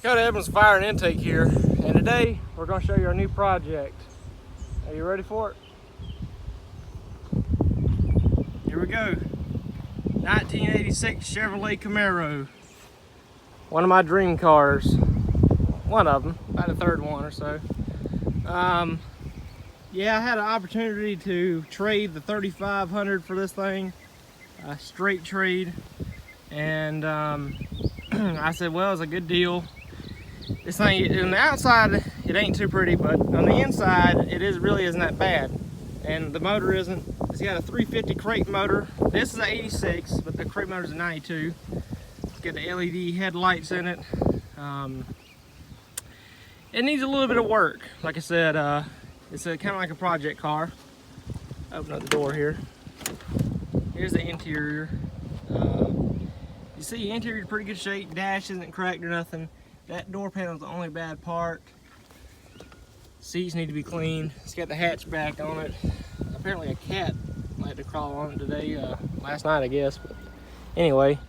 Dakota Evans Fire and Intake here, and today we're going to show you our new project. Are you ready for it? Here we go. 1986 Chevrolet Camaro. One of my dream cars. One of them, about the third one or so. Yeah, I had an opportunity to trade the 3500 for this thing, a straight trade, and I said, well, it's a good deal. This thing, on the outside, it ain't too pretty, but on the inside, really isn't that bad. And the motor isn't. It's got a 350 crate motor. This is an 86, but the crate motor is a 92. It's got the LED headlights in it. It needs a little bit of work. Like I said, it's kind of like a project car. Open up the door here. Here's the interior. You see, the interior is pretty good shape. Dash isn't cracked or nothing. That door panel is the only bad part. Seats need to be cleaned. It's got the hatchback on it. Apparently a cat had to crawl on it today, last night I guess. But anyway,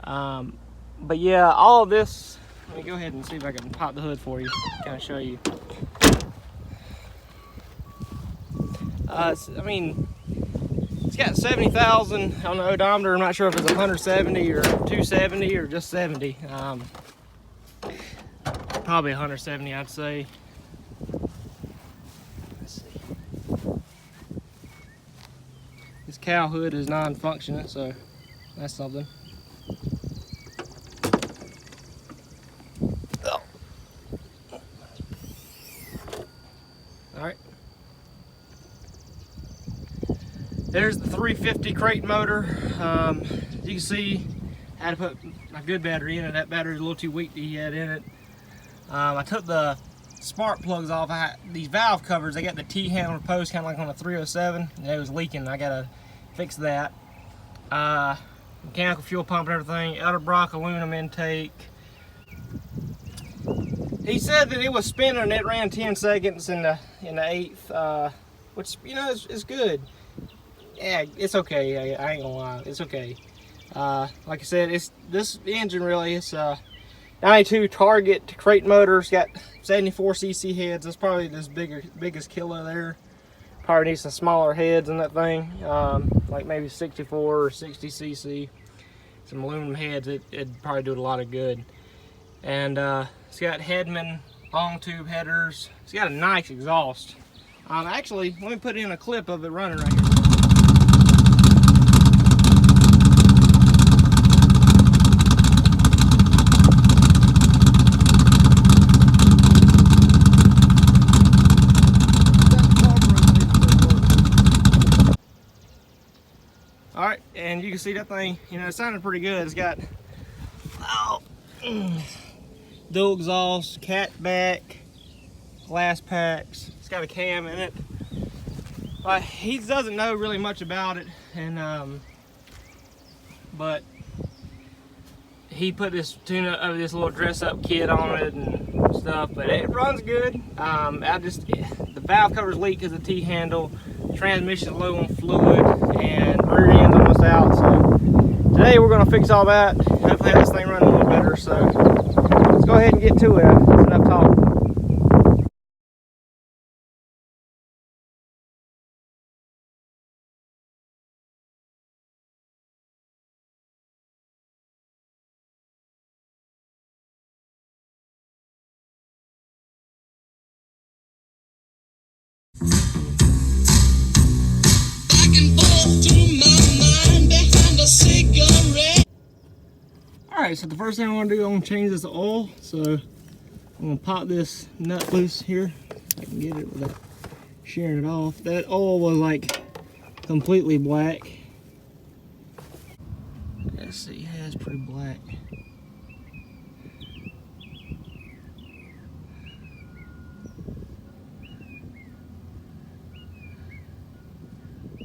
but yeah, all of this, let me go ahead and see if I can pop the hood for you, kind of show you. I mean, it's got 70,000 on the odometer. I'm not sure if it's 170 or 270 or just 70. Probably 170, I'd say. Let's see. This cow hood is non-functioning, so that's something. Oh. All right. There's the 350 crate motor. As you can see, I had to put a good battery in it. That battery's a little too weak to get in it. I took the spark plugs off. These valve covers, they got the T-handle post kind of like on a 307, and it was leaking. I gotta fix that. Mechanical fuel pump and everything. Edelbrock aluminum intake. He said that it was spinning and it ran 10 seconds in the 8th, which, you know, is good. Yeah, it's okay. I ain't gonna lie, it's okay. Like I said, this engine really is 92 Target crate motor. It's got 74 cc heads. That's probably this biggest killer there. Probably needs some smaller heads in that thing, like maybe 64 or 60 cc. Some aluminum heads. It'd probably do it a lot of good. And it's got Hedman long tube headers. It's got a nice exhaust. Actually, let me put in a clip of it running right here. All right, and you can see that thing, you know, it sounded pretty good. It's got dual exhaust, cat back, glass packs. It's got a cam in it. He doesn't know really much about it, and but he put this this little dress-up kit on it and stuff. But it runs good. The valve covers leak because of the T-handle. Transmission low on fluid, and rear end's almost out. So today we're going to fix all that. Hopefully have this thing running a little better. So let's go ahead and get to it. That's enough talk. Alright, so the first thing I want to do, I'm going to change this oil. So I'm going to pop this nut loose here. I can get it without shearing it off. That oil was like completely black. Let's see, yeah, it's pretty black.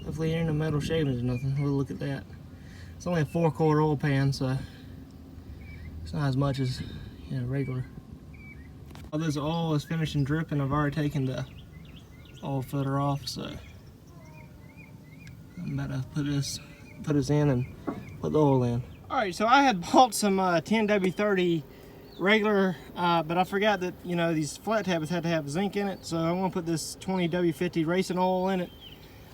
Hopefully there ain't no metal shavings or nothing. We'll look at that. It's only a 4-quart oil pan, so it's not as much as, you know, regular. All this oil is finishing dripping. I've already taken the oil filter off, so I'm about to put this in and put the oil in. All right, so I had bought some 10W30 regular, but I forgot that, you know, these flat taps had to have zinc in it, so I'm gonna put this 20W50 racing oil in it.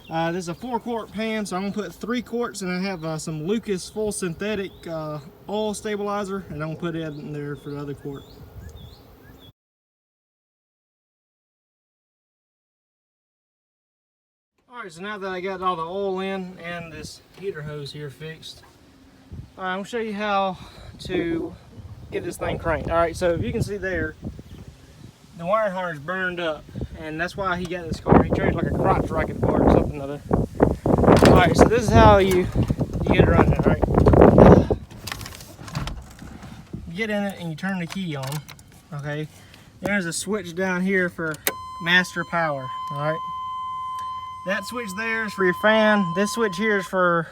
This is a 4-quart pan, so I'm gonna put 3 quarts, and I have some Lucas full synthetic oil stabilizer, and I'm gonna put it in there for the other quart. Alright, so now that I got all the oil in and this heater hose here fixed, alright, I'm gonna show you how to get this thing cranked. Alright, so if you can see there, the wiring harness burned up, and that's why he got this car. He traded like a crotch rocket part or something or other. Alright, so this is how you get it running, alright? You get in it and you turn the key on, okay? There's a switch down here for master power, alright? That switch there is for your fan. This switch here is for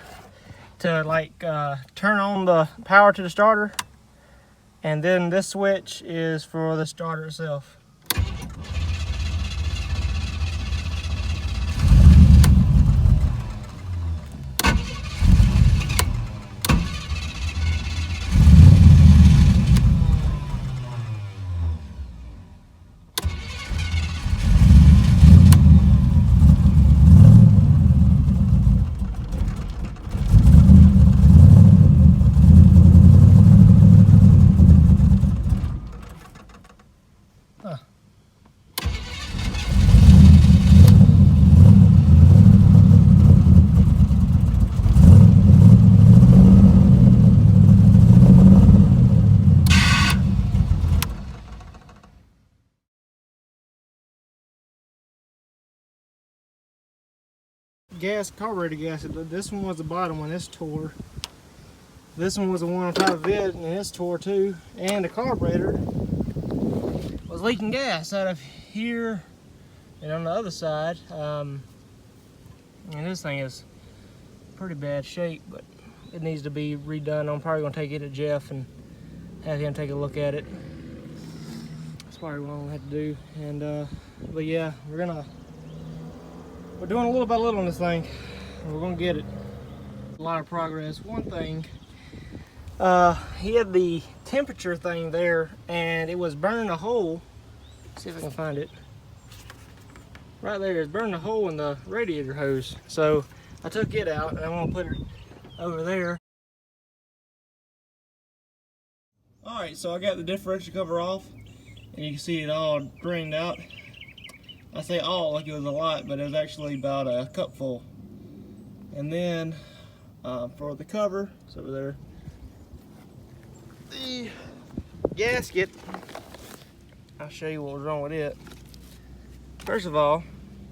turn on the power to the starter. And then this switch is for the starter itself. Gas, carburetor gas. This one was the bottom one. This tore. This one was the one on top of it, and this tore too. And the carburetor was leaking gas out of here and on the other side. And this thing is pretty bad shape, but it needs to be redone. I'm probably gonna take it to Jeff and have him take a look at it. That's probably what I'm gonna have to do. And but yeah, we're doing a little by little on this thing. We're gonna get it. A lot of progress. One thing, he had the temperature thing there, and it was burning a hole. Let's see if I can find it. Right there, it's burning a hole in the radiator hose. So I took it out, and I'm gonna put it over there. All right, so I got the differential cover off, and you can see it all drained out. I say all like it was a lot, but it was actually about a cup full. And then for the cover, it's over there. The gasket, I'll show you what was wrong with it. First of all,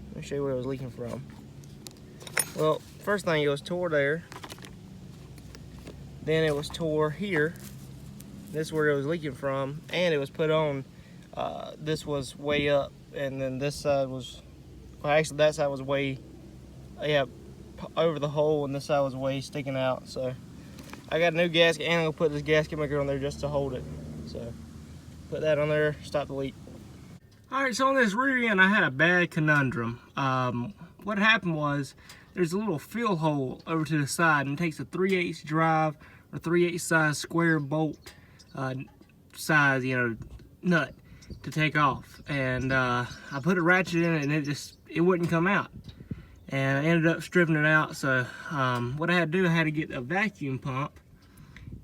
let me show you where it was leaking from. Well, first thing, it was tore there. Then it was tore here. This is where it was leaking from, and it was put on. This was way up. And then this side was, well, actually that side was way, over the hole, and this side was way sticking out. So I got a new gasket, and I'm gonna put this gasket maker on there just to hold it. So put that on there, stop the leak. All right, so on this rear end, I had a bad conundrum. What happened was, there's a little fill hole over to the side, and it takes a 3/8 drive or 3/8 size square bolt size, nut to take off. And I put a ratchet in it, and it wouldn't come out, and I ended up stripping it out. So what I had to do, I had to get a vacuum pump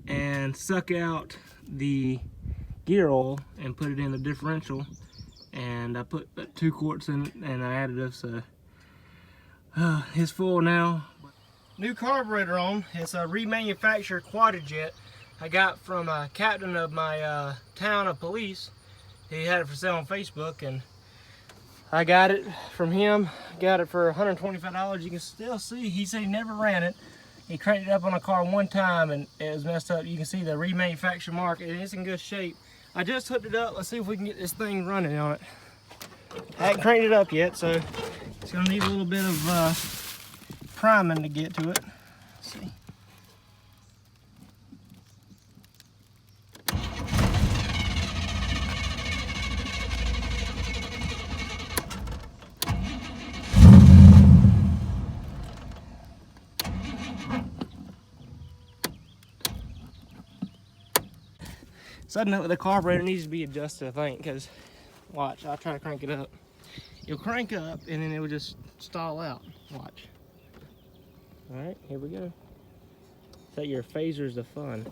and suck out the gear oil and put it in the differential, and I put 2 quarts in it, and I added this. It's full now. New carburetor on. It's a remanufactured Quadajet I got from a captain of my town of police. He had it for sale on Facebook, and I got it from him. Got it for $125. You can still see, he said he never ran it. He cranked it up on a car one time, and it was messed up. You can see the remanufactured mark, and it's in good shape. I just hooked it up. Let's see if we can get this thing running on it. I haven't cranked it up yet, so it's gonna need a little bit of priming to get to it. Let's see. Suddenly the carburetor needs to be adjusted, I think, because watch, I'll try to crank it up. You'll crank up and then it will just stall out. Watch. All right, here we go. Set your phasers to fun.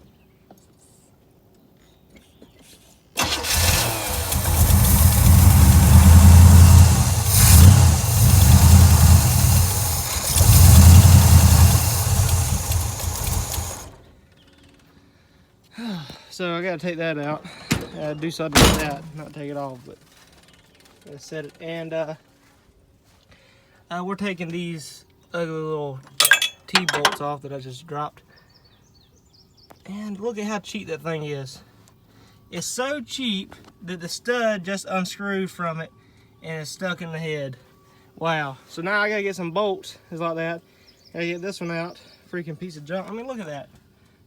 So I gotta take that out. Do something with that, not take it off, but gotta set it. And we're taking these ugly little T-bolts off that I just dropped. And look at how cheap that thing is. It's so cheap that the stud just unscrewed from it and it's stuck in the head. Wow. So now I gotta get some bolts, just like that. Gotta get this one out. Freaking piece of junk. I mean, look at that.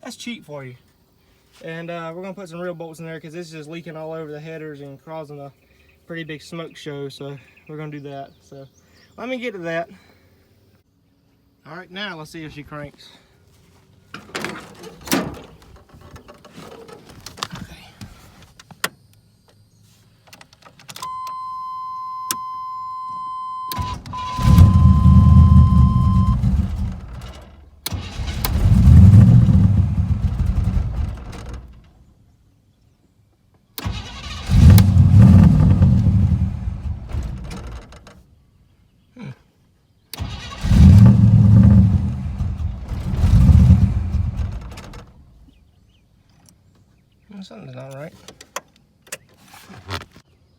That's cheap for you. And we're gonna put some real bolts in there because this is just leaking all over the headers and causing a pretty big smoke show. So we're gonna do that. So let me get to that. All right, now let's see if she cranks. Something's not right.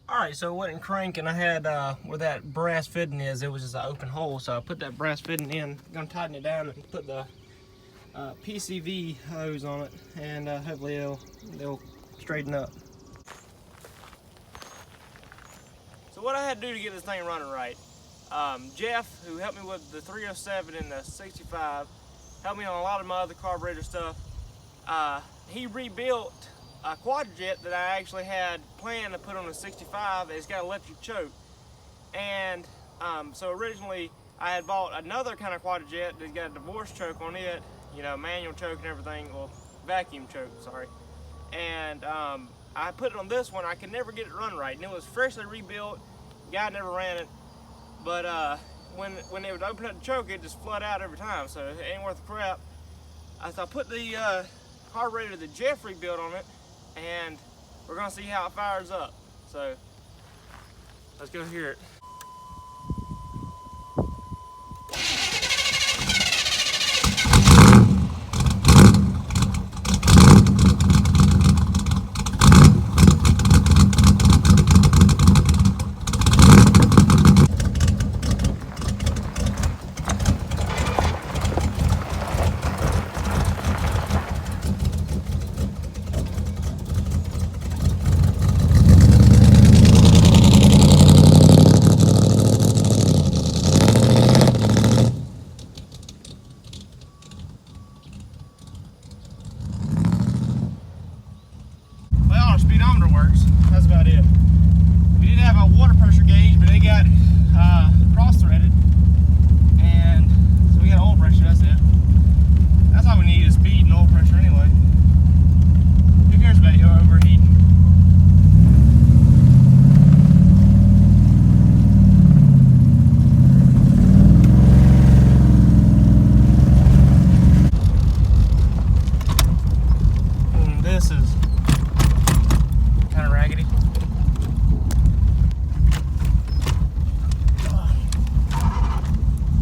Alright, so it wasn't cranking. I had where that brass fitting is, it was just an open hole, so I put that brass fitting in. I'm gonna tighten it down and put the PCV hose on it, and hopefully they'll straighten up. So what I had to do to get this thing running right, Jeff, who helped me with the 307 and the 65, helped me on a lot of my other carburetor stuff. He rebuilt a quadjet that I actually had planned to put on a 65. It's got an electric choke, and so originally I had bought another kind of quadjet that's got a divorce choke on it, you know, manual choke and everything, well, vacuum choke, sorry. And I put it on this one. I could never get it run right, and it was freshly rebuilt. Guy never ran it, but when they would open up the choke, it just flood out every time, so it ain't worth the crap. So I put the carburetor that Jeff rebuilt on it, and we're gonna see how it fires up. So let's go hear it. Speedometer works. That's about it. We did have a water pressure gauge, but it got cross-threaded, and so we got oil pressure. That's it. That's all we need is speed and oil pressure anyway. Who cares about you overheating? This is kind of raggedy.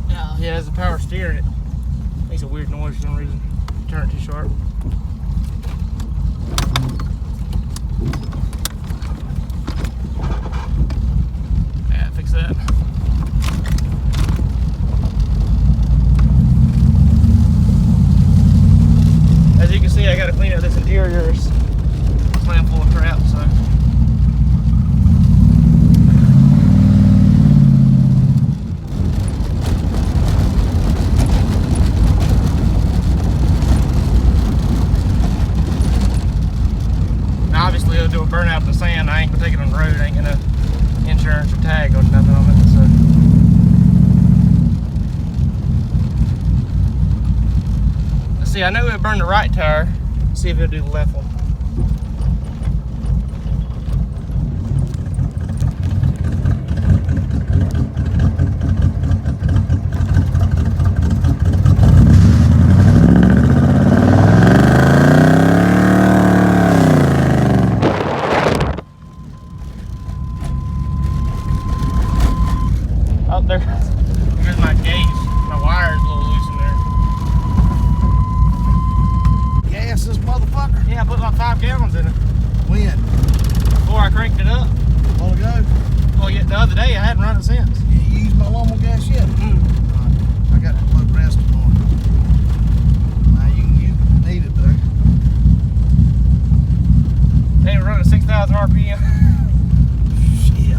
Yeah, it has the power steering. It makes a weird noise for some reason. Turn it too sharp. Yeah, fix that. As you can see, I got to clean up this interior. It's slam full of crap, so. Now obviously it'll do a burnout in the sand. I ain't gonna take it on the road. I ain't gonna insurance or tag or nothing on it, so. Let's see, I know it'll burn the right tire. Let's see if it'll do the left one. got it since. You used my lawnmower gas yet? Mm. I got to plug rest tomorrow. Now you need it though. They were running 6,000 RPM. Shit.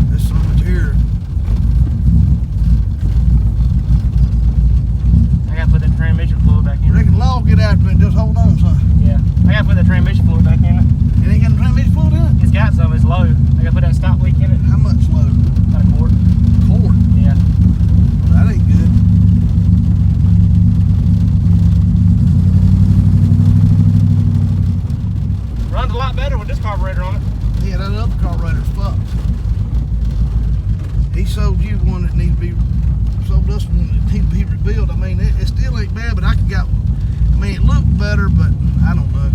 There's so much here. I gotta put that transmission fluid back in. I reckon Law get after me and just hold on, son. Yeah, I gotta put that transmission fluid back in it. It ain't got no transmission fluid in it? It's got some, it's low. I gotta put that stop leak in it. How much low? About a quart. Quart? Yeah. Well, that ain't good. Runs a lot better with this carburetor on it. Yeah, that other carburetor's fucked. He sold you one that needs to be, sold us one that needs to be rebuilt. I mean, it still ain't bad, but I mean, it looked better, but I don't know.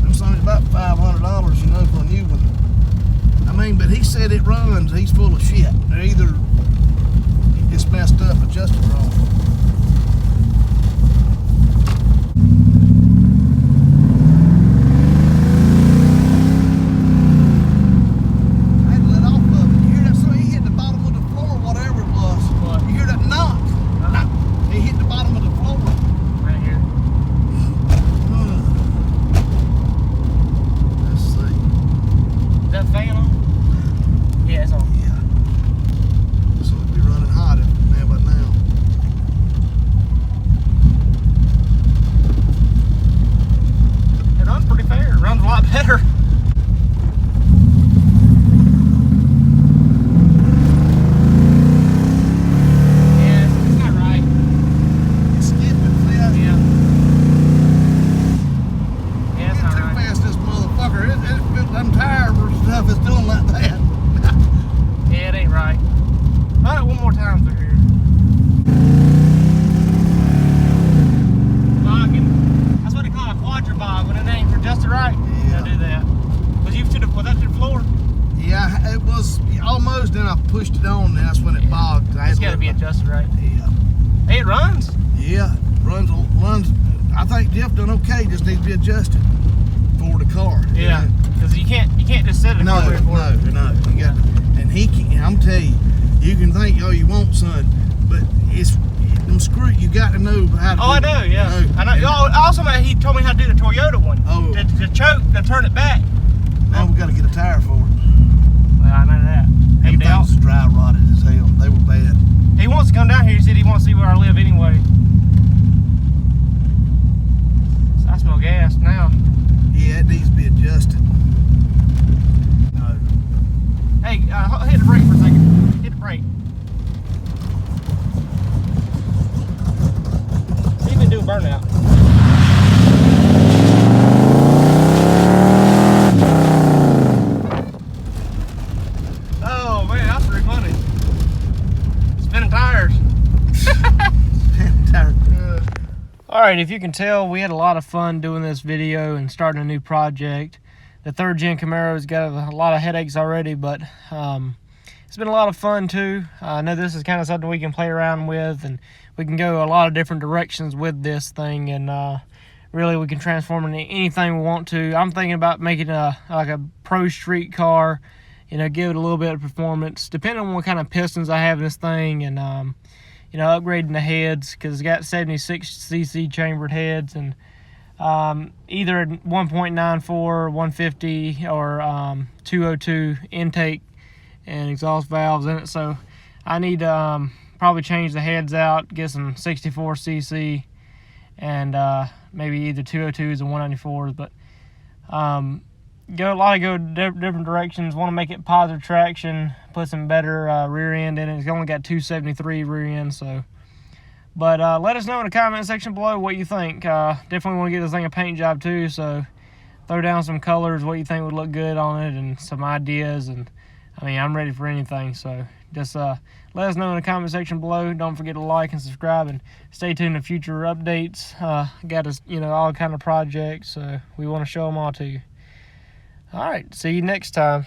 Them something's about $500, you know, for a new one. I mean, but he said it runs. He's full of shit. They're either it's messed up, adjusted wrong. Almost, then I pushed it on, and that's when it bogged. It's got to be adjusted right. Yeah. Hey, it runs. Yeah, runs. I think Jeff done okay. Just needs to be adjusted for the car. Yeah, because you can't just set it. No. You got, and he can. I'm telling you, you can think all you want, son, but it's them screw. You got to know how to. Oh, I know. Yeah, I know. Also, he told me how to do the Toyota one. Oh, the choke, to turn it back. Now we got to get a tire for it. Well, I know that. Them things dry rotted as hell. They were bad. He wants to come down here. He said he wants to see where I live anyway. So I smell gas now. Yeah, it needs to be adjusted. No. Hey, hit the brake for a second. Hit the brake. See if it do a burnout. Alright, if you can tell, we had a lot of fun doing this video and starting a new project. The 3rd gen Camaro's got a lot of headaches already, but it's been a lot of fun too. I know this is kind of something we can play around with, and we can go a lot of different directions with this thing, and really we can transform it into anything we want to. I'm thinking about making like a pro street car, you know, give it a little bit of performance, depending on what kind of pistons I have in this thing, and you know, upgrading the heads, because it's got 76cc chambered heads, and either 1.94, 150, or 202 intake and exhaust valves in it. So I need to probably change the heads out, get some 64cc, and maybe either 202s or 194s, but go different directions. Want to make it positive traction, put some better rear end in it. It's only got 273 rear end, so. But let us know in the comment section below what you think. Definitely want to give this thing a paint job too, so throw down some colors, what you think would look good on it, and some ideas. And I mean, I'm ready for anything, so just let us know in the comment section below. Don't forget to like and subscribe, and stay tuned to future updates. Got us, you know, all kind of projects, so we want to show them all to you. All right, see you next time.